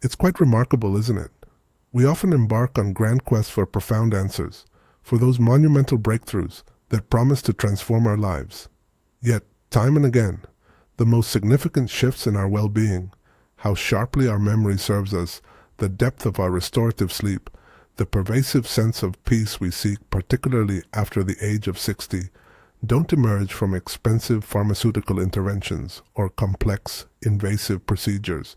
It's quite remarkable, isn't it? We often embark on grand quests for profound answers, for those monumental breakthroughs that promise to transform our lives. Yet, time and again, the most significant shifts in our well-being, how sharply our memory serves us, the depth of our restorative sleep, the pervasive sense of peace we seek, particularly after the age of 60, don't emerge from expensive pharmaceutical interventions or complex, invasive procedures.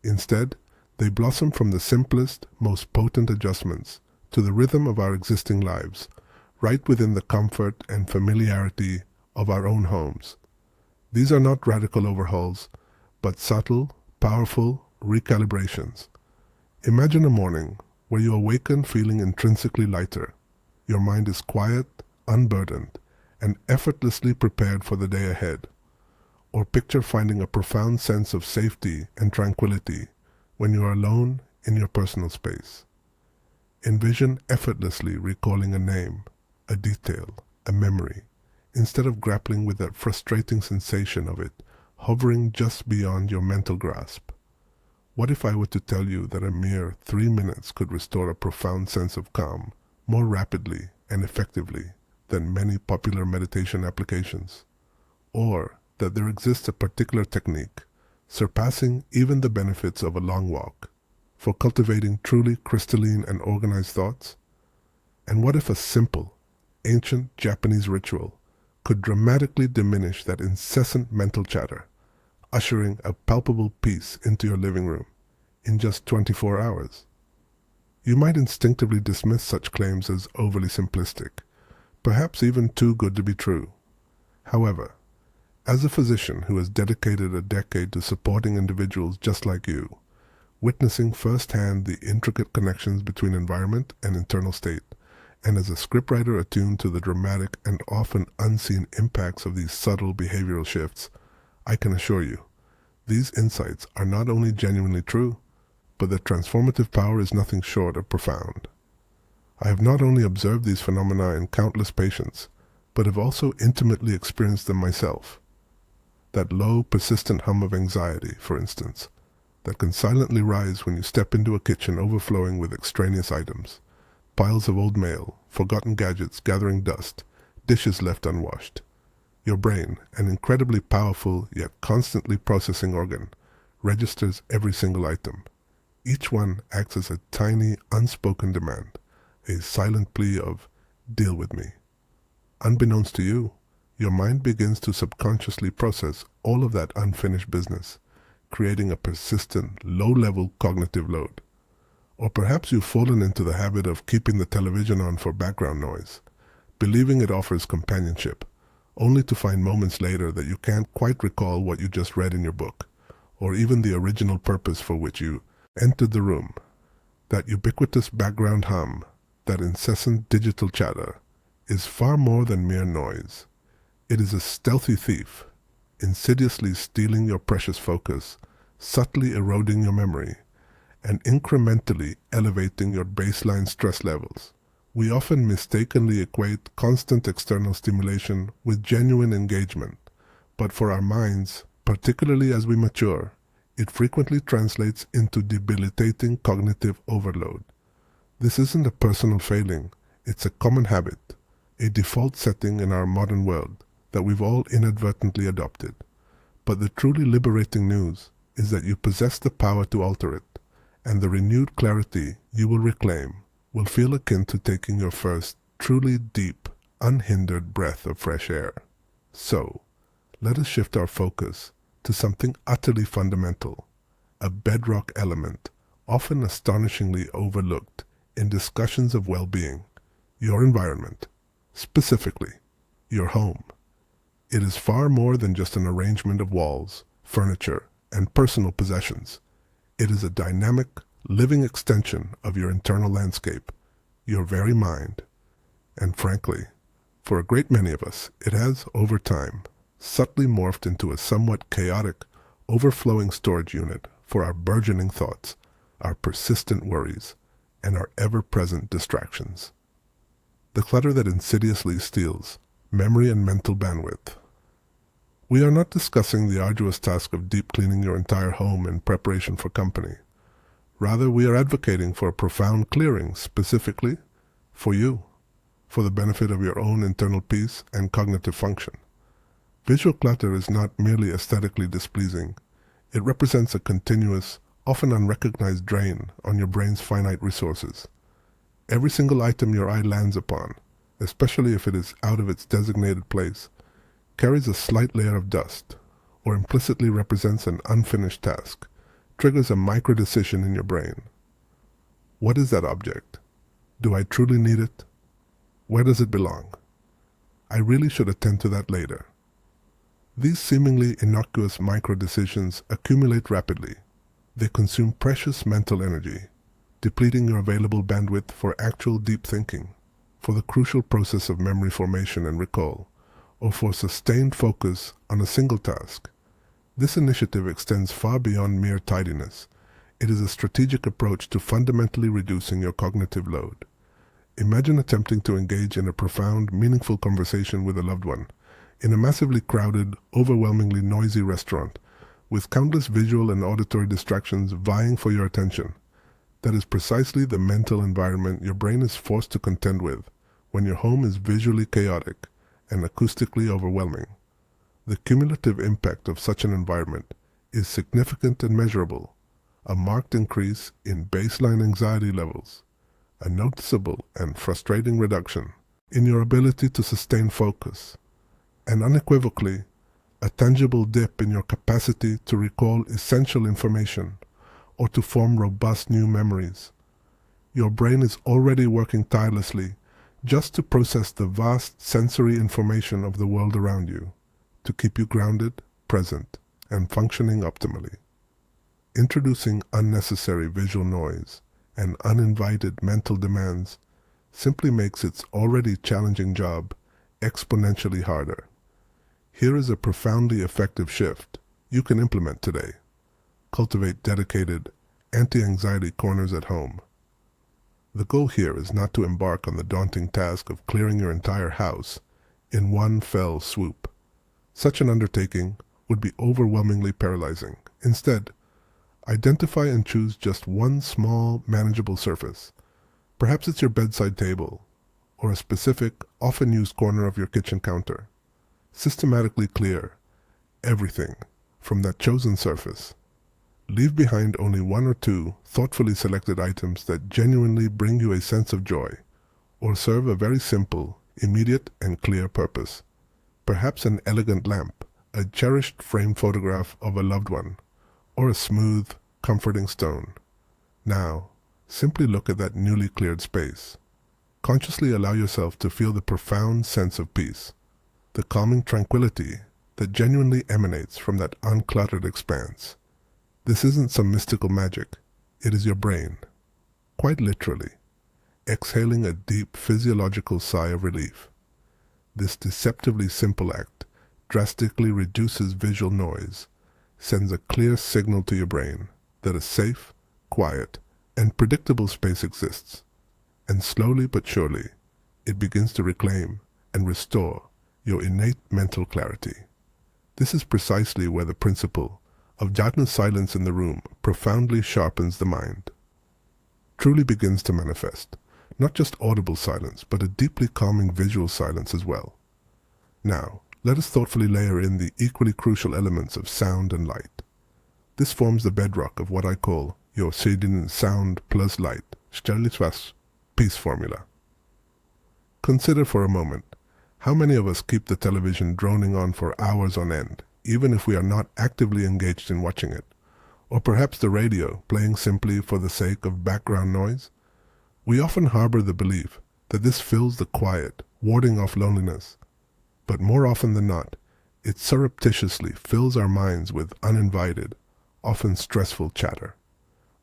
Instead, they blossom from the simplest, most potent adjustments to the rhythm of our existing lives, right within the comfort and familiarity of our own homes. These are not radical overhauls, but subtle, powerful recalibrations. Imagine a morning where you awaken feeling intrinsically lighter. Your mind is quiet, unburdened, and effortlessly prepared for the day ahead. Or picture finding a profound sense of safety and tranquility when you are alone in your personal space. Envision effortlessly recalling a name, a detail, a memory, instead of grappling with that frustrating sensation of it hovering just beyond your mental grasp. What if I were to tell you that a mere 3 minutes could restore a profound sense of calm more rapidly and effectively than many popular meditation applications? Or that there exists a particular technique, surpassing even the benefits of a long walk, for cultivating truly crystalline and organized thoughts? And what if a simple, ancient Japanese ritual could dramatically diminish that incessant mental chatter, ushering a palpable peace into your living room in just 24 hours? You might instinctively dismiss such claims as overly simplistic, perhaps even too good to be true. However, as a physician who has dedicated a decade to supporting individuals just like you, witnessing firsthand the intricate connections between environment and internal state, and as a scriptwriter attuned to the dramatic and often unseen impacts of these subtle behavioral shifts, I can assure you, these insights are not only genuinely true, but their transformative power is nothing short of profound. I have not only observed these phenomena in countless patients, but have also intimately experienced them myself. That low, persistent hum of anxiety, for instance, that can silently rise when you step into a kitchen overflowing with extraneous items, piles of old mail, forgotten gadgets gathering dust, dishes left unwashed. Your brain, an incredibly powerful yet constantly processing organ, registers every single item. Each one acts as a tiny, unspoken demand, a silent plea of, "Deal with me." Unbeknownst to you, your mind begins to subconsciously process all of that unfinished business, creating a persistent, low-level cognitive load. Or perhaps you've fallen into the habit of keeping the television on for background noise, believing it offers companionship, only to find moments later that you can't quite recall what you just read in your book, or even the original purpose for which you entered the room. That ubiquitous background hum, that incessant digital chatter, is far more than mere noise. It is a stealthy thief, insidiously stealing your precious focus, subtly eroding your memory, and incrementally elevating your baseline stress levels. We often mistakenly equate constant external stimulation with genuine engagement, but for our minds, particularly as we mature, it frequently translates into debilitating cognitive overload. This isn't a personal failing, it's a common habit, a default setting in our modern world that we've all inadvertently adopted. But the truly liberating news is that you possess the power to alter it, and the renewed clarity you will reclaim will feel akin to taking your first truly deep, unhindered breath of fresh air. So, let us shift our focus to something utterly fundamental, a bedrock element often astonishingly overlooked in discussions of well-being: your environment, specifically your home. It is far more than just an arrangement of walls, furniture, and personal possessions. It is a dynamic, living extension of your internal landscape, your very mind. And frankly, for a great many of us, it has, over time, subtly morphed into a somewhat chaotic, overflowing storage unit for our burgeoning thoughts, our persistent worries, and our ever-present distractions. The clutter that insidiously steals memory and mental bandwidth. We are not discussing the arduous task of deep cleaning your entire home in preparation for company. Rather, we are advocating for a profound clearing specifically for you, for the benefit of your own internal peace and cognitive function. Visual clutter is not merely aesthetically displeasing. It represents a continuous, often unrecognized drain on your brain's finite resources. Every single item your eye lands upon, especially if it is out of its designated place, carries a slight layer of dust, or implicitly represents an unfinished task, triggers a micro-decision in your brain. What is that object? Do I truly need it? Where does it belong? I really should attend to that later. These seemingly innocuous micro-decisions accumulate rapidly. They consume precious mental energy, depleting your available bandwidth for actual deep thinking, for the crucial process of memory formation and recall, or for sustained focus on a single task. This initiative extends far beyond mere tidiness. It is a strategic approach to fundamentally reducing your cognitive load. Imagine attempting to engage in a profound, meaningful conversation with a loved one in a massively crowded, overwhelmingly noisy restaurant with countless visual and auditory distractions vying for your attention. That is precisely the mental environment your brain is forced to contend with when your home is visually chaotic and acoustically overwhelming. The cumulative impact of such an environment is significant and measurable, a marked increase in baseline anxiety levels, a noticeable and frustrating reduction in your ability to sustain focus, and unequivocally, a tangible dip in your capacity to recall essential information or to form robust new memories. Your brain is already working tirelessly just to process the vast sensory information of the world around you, to keep you grounded, present, and functioning optimally. Introducing unnecessary visual noise and uninvited mental demands simply makes its already challenging job exponentially harder. Here is a profoundly effective shift you can implement today. Cultivate dedicated, anti-anxiety corners at home. The goal here is not to embark on the daunting task of clearing your entire house in one fell swoop. Such an undertaking would be overwhelmingly paralyzing. Instead, identify and choose just one small, manageable surface. Perhaps it's your bedside table, or a specific, often used corner of your kitchen counter. Systematically clear everything from that chosen surface. Leave behind only one or two thoughtfully selected items that genuinely bring you a sense of joy, or serve a very simple, immediate, and clear purpose. Perhaps an elegant lamp, a cherished framed photograph of a loved one, or a smooth, comforting stone. Now, simply look at that newly cleared space. Consciously allow yourself to feel the profound sense of peace, the calming tranquility that genuinely emanates from that uncluttered expanse. This isn't some mystical magic. It is your brain, quite literally, exhaling a deep physiological sigh of relief. This deceptively simple act drastically reduces visual noise, sends a clear signal to your brain that a safe, quiet, and predictable space exists, and slowly but surely, it begins to reclaim and restore your innate mental clarity. This is precisely where the principle of jhana silence in the room profoundly sharpens the mind. Truly begins to manifest, not just audible silence, but a deeply calming visual silence as well. Now, let us thoughtfully layer in the equally crucial elements of sound and light. This forms the bedrock of what I call your Sejin sound plus light, Sterliswas peace formula. Consider for a moment, how many of us keep the television droning on for hours on end, even if we are not actively engaged in watching it? Or perhaps the radio, playing simply for the sake of background noise? We often harbor the belief that this fills the quiet, warding off loneliness. But more often than not, it surreptitiously fills our minds with uninvited, often stressful chatter.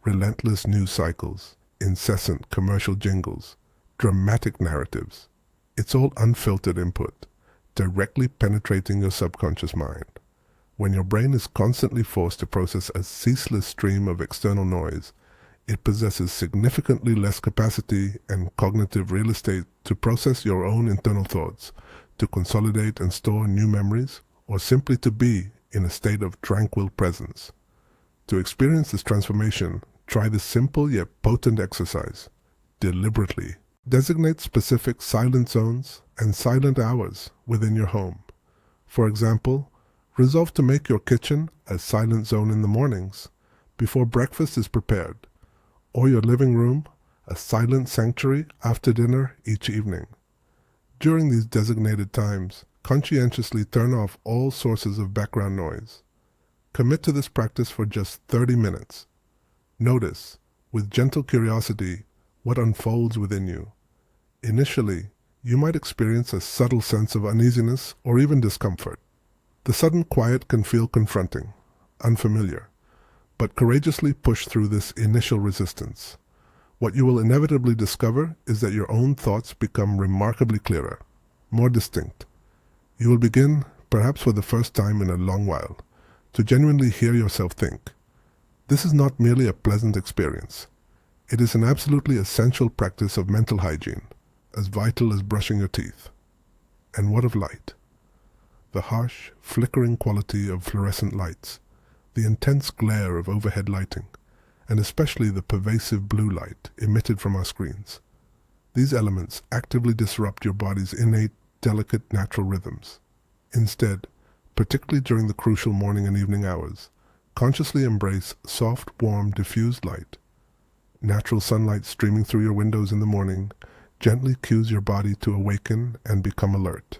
Relentless news cycles, incessant commercial jingles, dramatic narratives. It's all unfiltered input, directly penetrating your subconscious mind. When your brain is constantly forced to process a ceaseless stream of external noise, it possesses significantly less capacity and cognitive real estate to process your own internal thoughts, to consolidate and store new memories, or simply to be in a state of tranquil presence. To experience this transformation, Try this simple yet potent exercise deliberately. Designate specific silent zones and silent hours within your home. For example, resolve to make your kitchen a silent zone in the mornings before breakfast is prepared, or your living room a silent sanctuary after dinner each evening. During these designated times, conscientiously turn off all sources of background noise. Commit to this practice for just 30 minutes. Notice, with gentle curiosity, what unfolds within you. Initially, you might experience a subtle sense of uneasiness or even discomfort. The sudden quiet can feel confronting, unfamiliar, but courageously push through this initial resistance. What you will inevitably discover is that your own thoughts become remarkably clearer, more distinct. You will begin, perhaps for the first time in a long while, to genuinely hear yourself think. This is not merely a pleasant experience. It is an absolutely essential practice of mental hygiene, as vital as brushing your teeth. And what of light? The harsh, flickering quality of fluorescent lights, the intense glare of overhead lighting, and especially the pervasive blue light emitted from our screens. These elements actively disrupt your body's innate, delicate natural rhythms. Instead, particularly during the crucial morning and evening hours, consciously embrace soft, warm, diffused light. Natural sunlight streaming through your windows in the morning gently cues your body to awaken and become alert,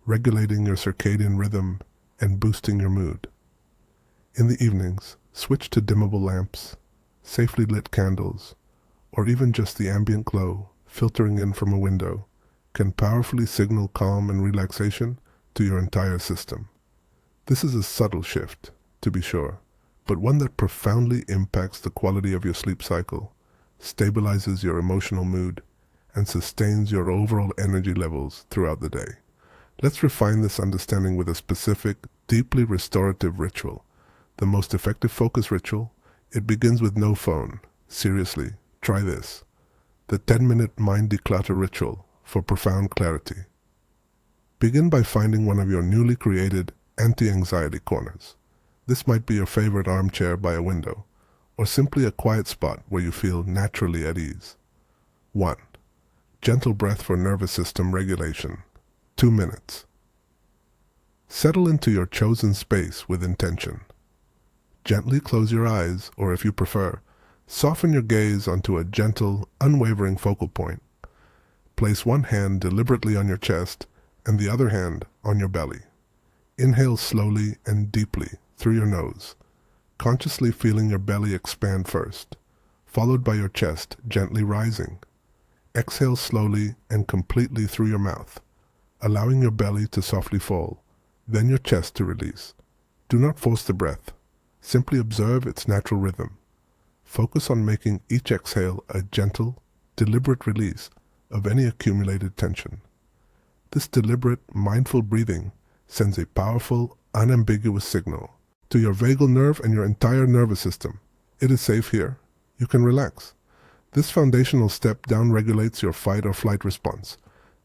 regulating your circadian rhythm and boosting your mood. In the evenings, switch to dimmable lamps, safely lit candles, or even just the ambient glow filtering in from a window can powerfully signal calm and relaxation to your entire system. This is a subtle shift, to be sure, but one that profoundly impacts the quality of your sleep cycle, stabilizes your emotional mood, and sustains your overall energy levels throughout the day. Let's refine this understanding with a specific, deeply restorative ritual. The most effective focus ritual, it begins with no phone. Seriously, try this. The 10-minute mind declutter ritual for profound clarity. Begin by finding one of your newly created anti-anxiety corners. This might be your favorite armchair by a window, or simply a quiet spot where you feel naturally at ease. 1. Gentle breath for nervous system regulation. 2 minutes. Settle into your chosen space with intention. Gently close your eyes, or if you prefer, soften your gaze onto a gentle, unwavering focal point. Place one hand deliberately on your chest and the other hand on your belly. Inhale slowly and deeply through your nose, consciously feeling your belly expand first, followed by your chest gently rising. Exhale slowly and completely through your mouth, allowing your belly to softly fall, then your chest to release. Do not force the breath. Simply observe its natural rhythm. Focus on making each exhale a gentle, deliberate release of any accumulated tension. This deliberate, mindful breathing sends a powerful, unambiguous signal to your vagal nerve and your entire nervous system. It is safe here. You can relax. This foundational step downregulates your fight or flight response,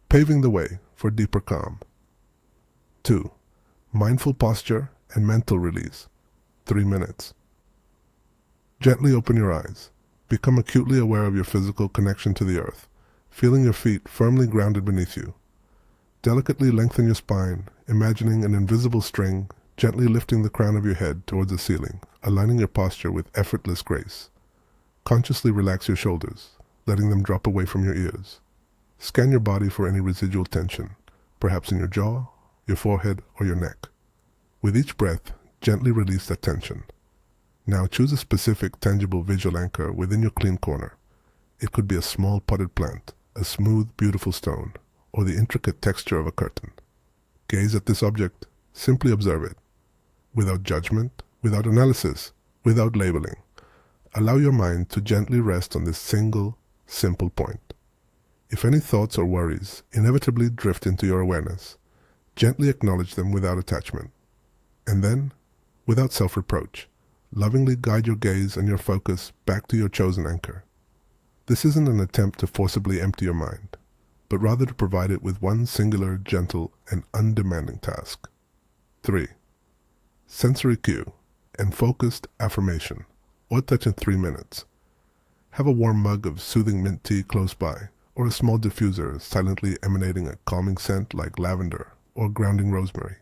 paving the way for deeper calm. 2. Mindful posture and mental release. 3 minutes. Gently open your eyes. Become acutely aware of your physical connection to the earth, feeling your feet firmly grounded beneath you. Delicately lengthen your spine, imagining an invisible string gently lifting the crown of your head towards the ceiling, aligning your posture with effortless grace. Consciously relax your shoulders, letting them drop away from your ears. Scan your body for any residual tension, perhaps in your jaw, your forehead, or your neck. With each breath, gently release that tension. Now choose a specific, tangible visual anchor within your clean corner. It could be a small potted plant, a smooth, beautiful stone, or the intricate texture of a curtain. Gaze at this object, simply observe it. Without judgment, without analysis, without labeling. Allow your mind to gently rest on this single, simple point. If any thoughts or worries inevitably drift into your awareness, gently acknowledge them without attachment. And then, without self-reproach, lovingly guide your gaze and your focus back to your chosen anchor. This isn't an attempt to forcibly empty your mind, but rather to provide it with one singular, gentle, and undemanding task. 3. Sensory cue and focused affirmation. or touch in 3 minutes. Have a warm mug of soothing mint tea close by, or a small diffuser silently emanating a calming scent like lavender or grounding rosemary.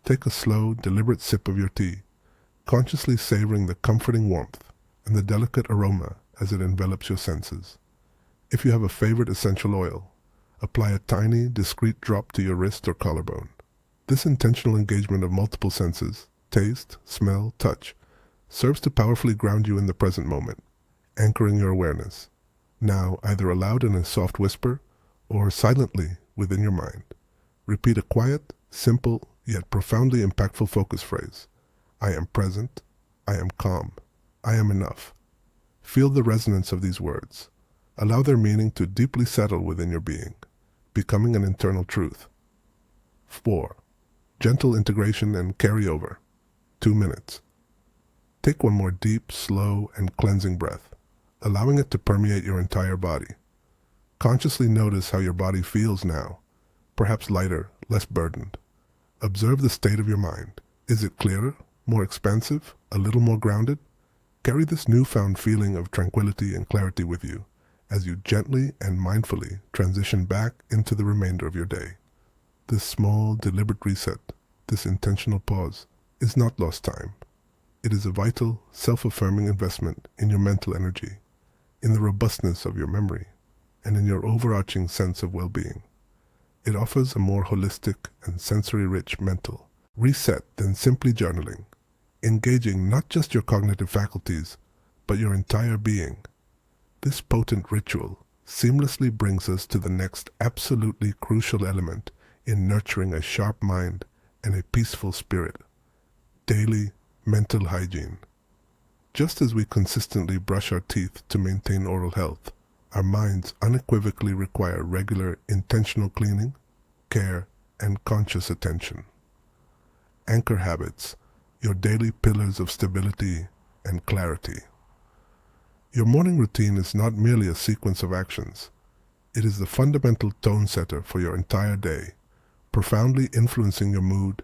Take a slow, deliberate sip of your tea, consciously savoring the comforting warmth and the delicate aroma as it envelops your senses. If you have a favorite essential oil, apply a tiny, discreet drop to your wrist or collarbone. This intentional engagement of multiple senses, taste, smell, touch, serves to powerfully ground you in the present moment, anchoring your awareness, now either aloud in a soft whisper or silently within your mind. Repeat a quiet, simple, yet profoundly impactful focus phrase. I am present, I am calm, I am enough. Feel the resonance of these words. Allow their meaning to deeply settle within your being, becoming an internal truth. 4. Gentle integration and carryover. 2 minutes. Take one more deep, slow, and cleansing breath, allowing it to permeate your entire body. Consciously notice how your body feels now, perhaps lighter, less burdened. Observe the state of your mind. Is it clearer, more expansive, a little more grounded? Carry this newfound feeling of tranquility and clarity with you as you gently and mindfully transition back into the remainder of your day. This small, deliberate reset, this intentional pause, is not lost time. It is a vital, self-affirming investment in your mental energy, in the robustness of your memory, and in your overarching sense of well-being. It offers a more holistic and sensory-rich mental reset than simply journaling, engaging not just your cognitive faculties, but your entire being. This potent ritual seamlessly brings us to the next absolutely crucial element in nurturing a sharp mind and a peaceful spirit: daily mental hygiene. Just as we consistently brush our teeth to maintain oral health, our minds unequivocally require regular, intentional cleaning, care, and conscious attention. Anchor habits, your daily pillars of stability and clarity. Your morning routine is not merely a sequence of actions. It is the fundamental tone setter for your entire day, profoundly influencing your mood,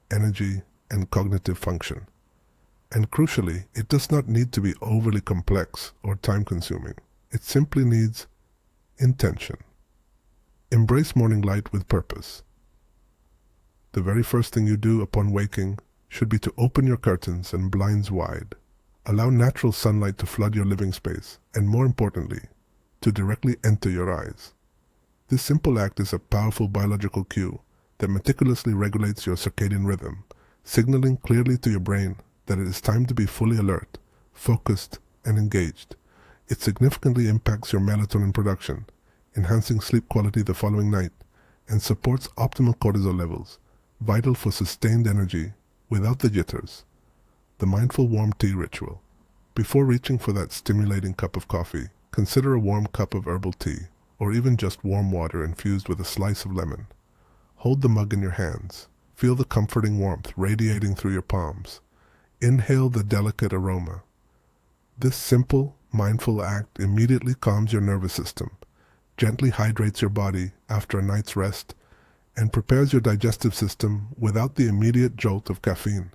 energy, and cognitive function. And crucially, it does not need to be overly complex or time-consuming. It simply needs intention. Embrace morning light with purpose. The very first thing you do upon waking should be to open your curtains and blinds wide. Allow natural sunlight to flood your living space, and more importantly, to directly enter your eyes. This simple act is a powerful biological cue that meticulously regulates your circadian rhythm, signaling clearly to your brain that it is time to be fully alert, focused, and engaged. It significantly impacts your melatonin production, enhancing sleep quality the following night, and supports optimal cortisol levels, vital for sustained energy without the jitters. The mindful warm tea ritual. Before reaching for that stimulating cup of coffee, consider a warm cup of herbal tea, or even just warm water infused with a slice of lemon. Hold the mug in your hands. Feel the comforting warmth radiating through your palms. Inhale the delicate aroma. This simple, mindful act immediately calms your nervous system, gently hydrates your body after a night's rest, and prepares your digestive system without the immediate jolt of caffeine.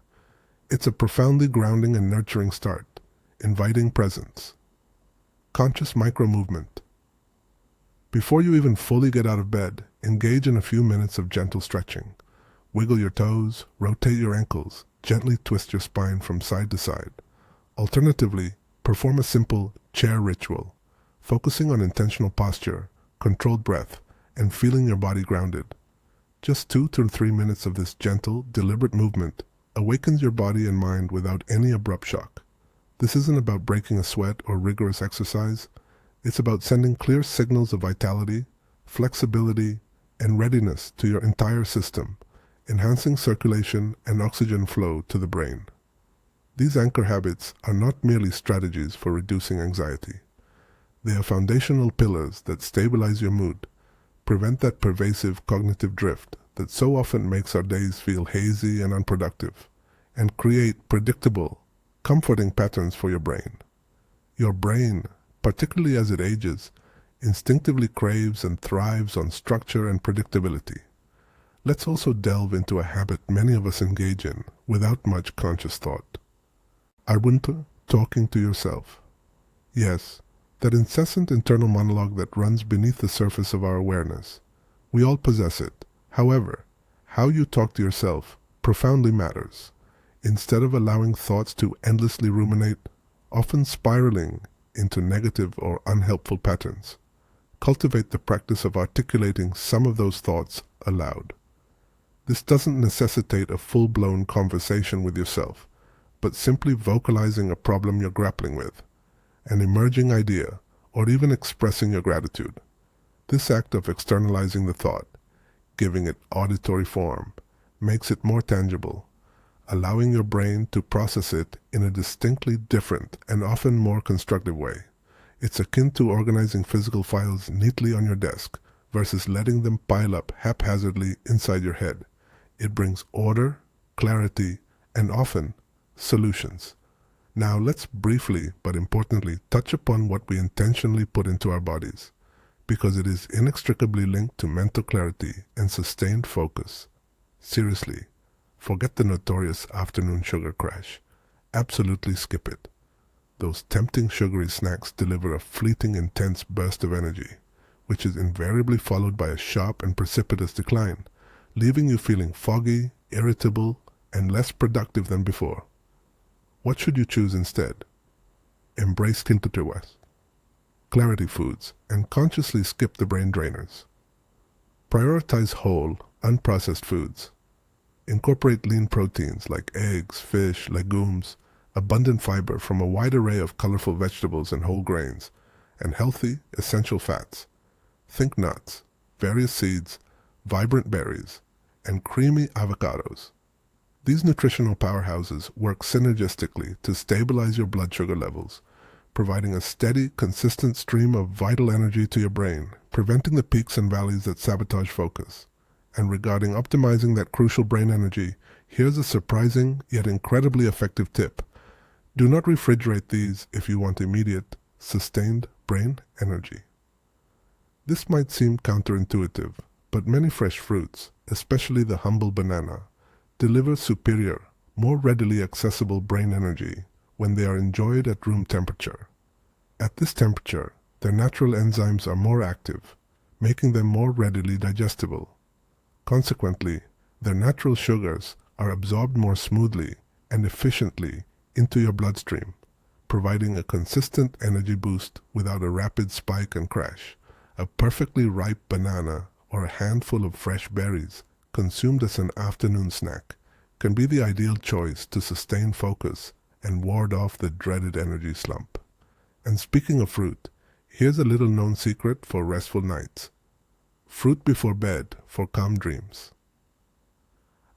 It's a profoundly grounding and nurturing start, inviting presence. Conscious micro-movement. Before you even fully get out of bed, engage in a few minutes of gentle stretching. Wiggle your toes, rotate your ankles, gently twist your spine from side to side. Alternatively, perform a simple chair ritual, focusing on intentional posture, controlled breath, and feeling your body grounded. Just 2 to 3 minutes of this gentle, deliberate movement awakens your body and mind without any abrupt shock. This isn't about breaking a sweat or rigorous exercise. It's about sending clear signals of vitality, flexibility, and readiness to your entire system, enhancing circulation and oxygen flow to the brain. These anchor habits are not merely strategies for reducing anxiety. They are foundational pillars that stabilize your mood, prevent that pervasive cognitive drift that so often makes our days feel hazy and unproductive, and create predictable, comforting patterns for your brain. Your brain, particularly as it ages, instinctively craves and thrives on structure and predictability. Let's also delve into a habit many of us engage in without much conscious thought: Ubuntu talking to yourself. Yes, that incessant internal monologue that runs beneath the surface of our awareness. We all possess it. However, how you talk to yourself profoundly matters. Instead of allowing thoughts to endlessly ruminate, often spiraling into negative or unhelpful patterns, cultivate the practice of articulating some of those thoughts aloud. This doesn't necessitate a full-blown conversation with yourself, but simply vocalizing a problem you're grappling with, an emerging idea, or even expressing your gratitude. This act of externalizing the thought, giving it auditory form, makes it more tangible, allowing your brain to process it in a distinctly different and often more constructive way. It's akin to organizing physical files neatly on your desk versus letting them pile up haphazardly inside your head. It brings order, clarity, and often solutions. Now let's briefly but importantly touch upon what we intentionally put into our bodies, because it is inextricably linked to mental clarity and sustained focus. Seriously, forget the notorious afternoon sugar crash. Absolutely skip it. Those tempting sugary snacks deliver a fleeting, intense burst of energy, which is invariably followed by a sharp and precipitous decline, leaving you feeling foggy, irritable, and less productive than before. What should you choose instead? Embrace Tinkertoys, clarity foods, and consciously skip the brain drainers. Prioritize whole, unprocessed foods. Incorporate lean proteins like eggs, fish, legumes, abundant fiber from a wide array of colorful vegetables and whole grains, and healthy, essential fats. Think nuts, various seeds, vibrant berries, and creamy avocados. These nutritional powerhouses work synergistically to stabilize your blood sugar levels, providing a steady, consistent stream of vital energy to your brain, preventing the peaks and valleys that sabotage focus. And regarding optimizing that crucial brain energy, here's a surprising yet incredibly effective tip. Do not refrigerate these if you want immediate, sustained brain energy. This might seem counterintuitive, but many fresh fruits, especially the humble banana, deliver superior, more readily accessible brain energy when they are enjoyed at room temperature. At this temperature, their natural enzymes are more active, making them more readily digestible. Consequently, their natural sugars are absorbed more smoothly and efficiently into your bloodstream, providing a consistent energy boost without a rapid spike and crash. A perfectly ripe banana or a handful of fresh berries consumed as an afternoon snack can be the ideal choice to sustain focus and ward off the dreaded energy slump. And speaking of fruit, here's a little known secret for restful nights. Fruit before bed for calm dreams.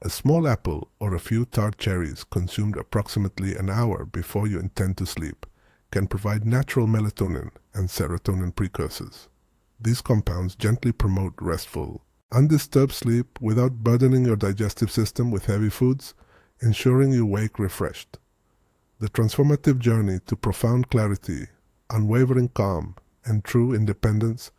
A small apple or a few tart cherries consumed approximately an hour before you intend to sleep can provide natural melatonin and serotonin precursors. These compounds gently promote restful, undisturbed sleep without burdening your digestive system with heavy foods, ensuring you wake refreshed. The transformative journey to profound clarity, unwavering calm, and true independence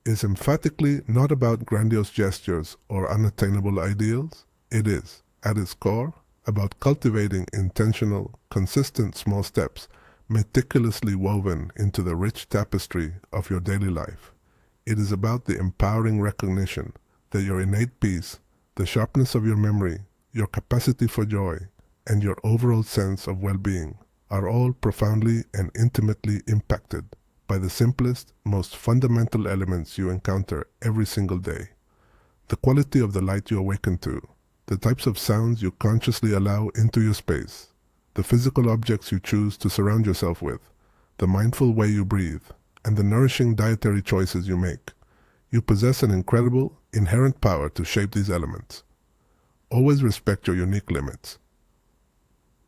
is emphatically not about grandiose gestures or unattainable ideals. It is, at its core, about cultivating intentional, consistent small steps meticulously woven into the rich tapestry of your daily life. It is about the empowering recognition that your innate peace, the sharpness of your memory, your capacity for joy, and your overall sense of well-being are all profoundly and intimately impacted by the simplest, most fundamental elements you encounter every single day. The quality of the light you awaken to, the types of sounds you consciously allow into your space, the physical objects you choose to surround yourself with, the mindful way you breathe, and the nourishing dietary choices you make. You possess an incredible, inherent power to shape these elements. Always respect your unique limits.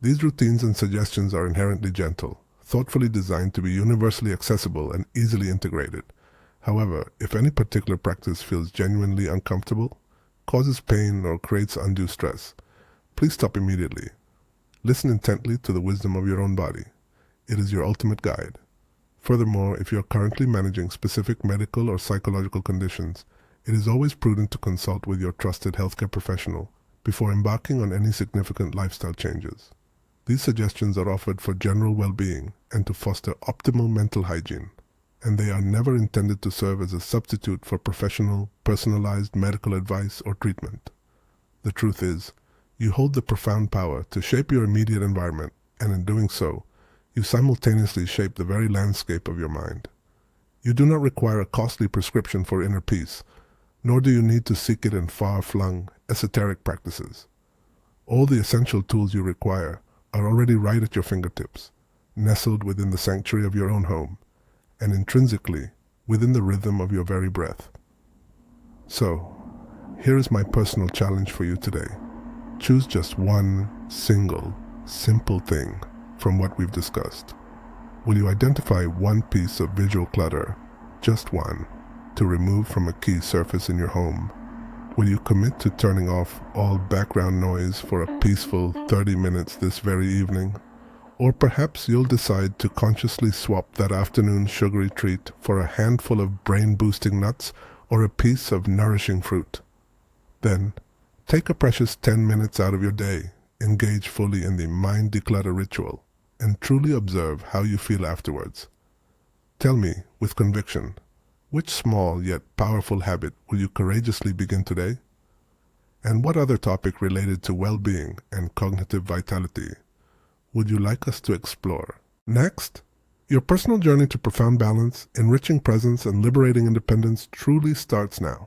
These routines and suggestions are inherently gentle, thoughtfully designed to be universally accessible and easily integrated. However, if any particular practice feels genuinely uncomfortable, causes pain, or creates undue stress, please stop immediately. Listen intently to the wisdom of your own body. It is your ultimate guide. Furthermore, if you are currently managing specific medical or psychological conditions, it is always prudent to consult with your trusted healthcare professional before embarking on any significant lifestyle changes. These suggestions are offered for general well-being and to foster optimal mental hygiene, and they are never intended to serve as a substitute for professional, personalized medical advice or treatment. The truth is, you hold the profound power to shape your immediate environment, and in doing so, you simultaneously shape the very landscape of your mind. You do not require a costly prescription for inner peace, nor do you need to seek it in far-flung, esoteric practices. All the essential tools you require are already right at your fingertips, nestled within the sanctuary of your own home, and intrinsically within the rhythm of your very breath. So, here is my personal challenge for you today. Choose just one single, simple thing from what we've discussed. Will you identify one piece of visual clutter, just one, to remove from a key surface in your home? Will you commit to turning off all background noise for a peaceful 30 minutes this very evening? Or perhaps you'll decide to consciously swap that afternoon sugary treat for a handful of brain-boosting nuts or a piece of nourishing fruit. Then, take a precious 10 minutes out of your day, engage fully in the mind declutter ritual, and truly observe how you feel afterwards. Tell me, with conviction, which small yet powerful habit will you courageously begin today? And what other topic related to well-being and cognitive vitality would you like us to explore? Next, your personal journey to profound balance, enriching presence, and liberating independence truly starts now.